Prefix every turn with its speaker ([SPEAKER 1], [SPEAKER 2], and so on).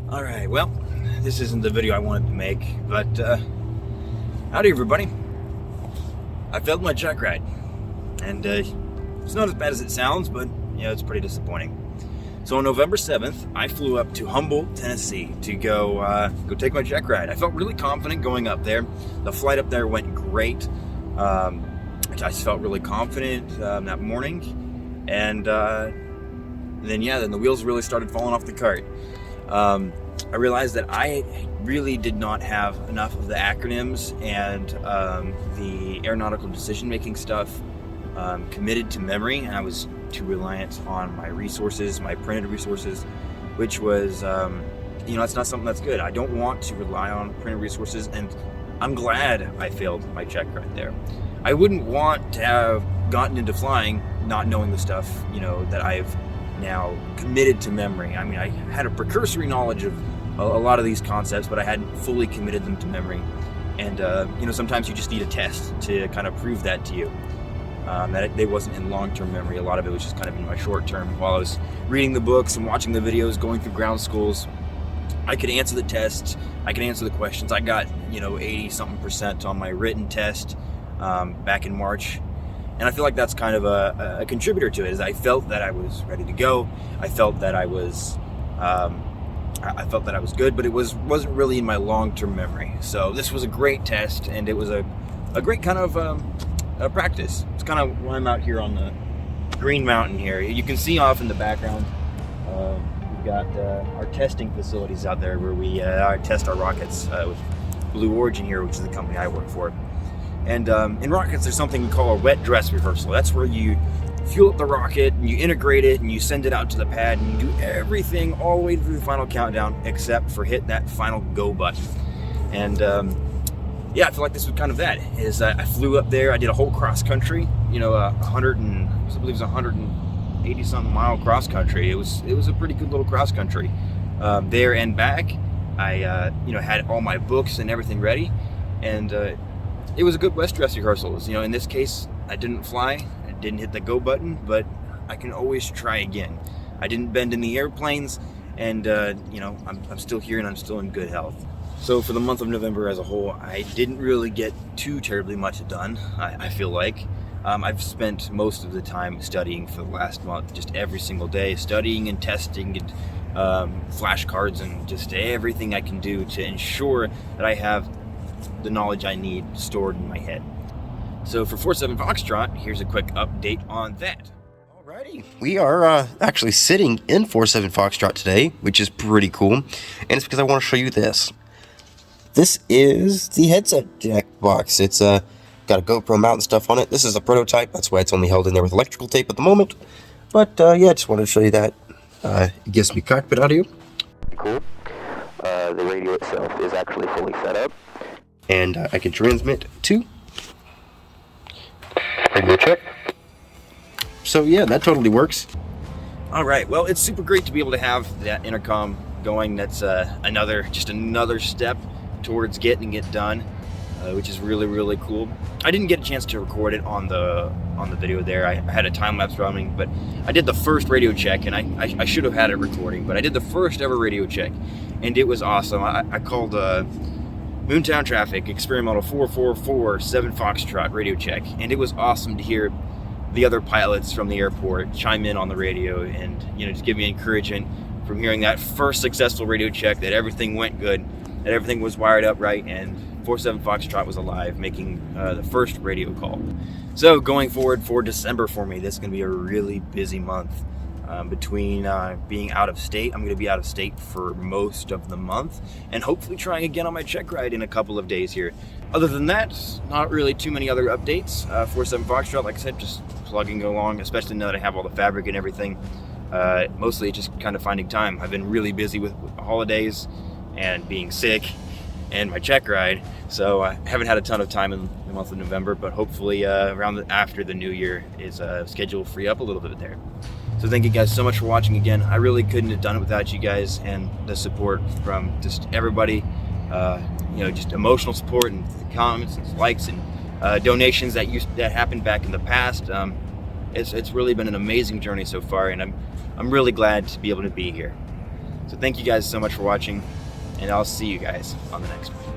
[SPEAKER 1] Alright, well, this isn't the video I wanted to make, but howdy everybody. I failed my check ride, and it's not as bad as it sounds, but yeah, it's pretty disappointing. So on November 7th, I flew up to Humboldt, Tennessee to go take my check ride. I felt really confident going up there. The flight up there went great. I just felt really confident that morning, and then the wheels really started falling off the cart. I realized that I really did not have enough of the acronyms and the aeronautical decision-making stuff committed to memory, and I was too reliant on my resources, my printed resources, which was, it's not something that's good. I don't want to rely on printed resources, and I'm glad I failed my check right there. I wouldn't want to have gotten into flying not knowing the stuff, that I've now committed to memory. I mean, I had a precursory knowledge of a lot of these concepts, but I hadn't fully committed them to memory. And sometimes you just need a test to kind of prove that to you. That it wasn't in long-term memory. A lot of it was just kind of in my short-term. While I was reading the books and watching the videos, going through ground schools, I could answer the tests. I could answer the questions. I got 80-something% on my written test back in March. And I feel like that's kind of a contributor to it, is I felt that I was ready to go. I felt that I was good, but it wasn't really in my long-term memory. So this was a great test, and it was a great kind of a practice. It's kind of why I'm out here on the Green Mountain here. You can see off in the background, we've got our testing facilities out there where we test our rockets with Blue Origin here, which is the company I work for. And in rockets, there's something we call a wet dress rehearsal. That's where you fuel up the rocket, and you integrate it, and you send it out to the pad, and you do everything all the way through the final countdown, except for hit that final go button. And I feel like this was kind of that. I flew up there. I did a whole cross country. 180 something mile cross country. It was a pretty good little cross country. There and back, I had all my books and everything ready, and it was a good West dress rehearsal. In this case, I didn't fly, I didn't hit the go button, but I can always try again. I didn't bend in the airplanes, and I'm still here and I'm still in good health. So for the month of November as a whole, I didn't really get too terribly much done, I feel like. I've spent most of the time studying for the last month, just every single day, studying and testing and flashcards and just everything I can do to ensure that I have the knowledge I need stored in my head. So for 47 Foxtrot, here's a quick update on that.
[SPEAKER 2] Alrighty, we are actually sitting in 47 Foxtrot today, which is pretty cool, and it's because I want to show you this. This is the headset jack box. It's got a GoPro mount and stuff on it. This is a prototype, that's why it's only held in there with electrical tape at the moment. But just wanted to show you that. It gives me cockpit audio. Cool. The radio itself is actually fully set up. And I can transmit to radio check. So yeah, that totally works.
[SPEAKER 1] All right, well, it's super great to be able to have that intercom going. That's another step towards getting it done, which is really, really cool. I didn't get a chance to record it on the video there. I had a time lapse running, but I did the first radio check, and I should have had it recording, but I did the first ever radio check, and it was awesome. I called Moontown Traffic, Experimental 4447 Foxtrot radio check, and it was awesome to hear the other pilots from the airport chime in on the radio and just give me encouragement from hearing that first successful radio check, that everything went good, that everything was wired up right, and 47 Foxtrot was alive, making the first radio call. So going forward for December for me, this is going to be a really busy month. Between being out of state, I'm going to be out of state for most of the month, and hopefully trying again on my check ride in a couple of days here. Other than that, not really too many other updates. 47 Foxtrot, like I said, just plugging along, especially now that I have all the fabric and everything. Mostly just kind of finding time. I've been really busy with the holidays and being sick and my check ride, so I haven't had a ton of time in the month of November, but hopefully after the new year is schedule free up a little bit there. So thank you guys so much for watching again. I really couldn't have done it without you guys and the support from just everybody. Just emotional support and comments and likes and donations that happened back in the past. It's really been an amazing journey so far, and I'm really glad to be able to be here. So thank you guys so much for watching, and I'll see you guys on the next one.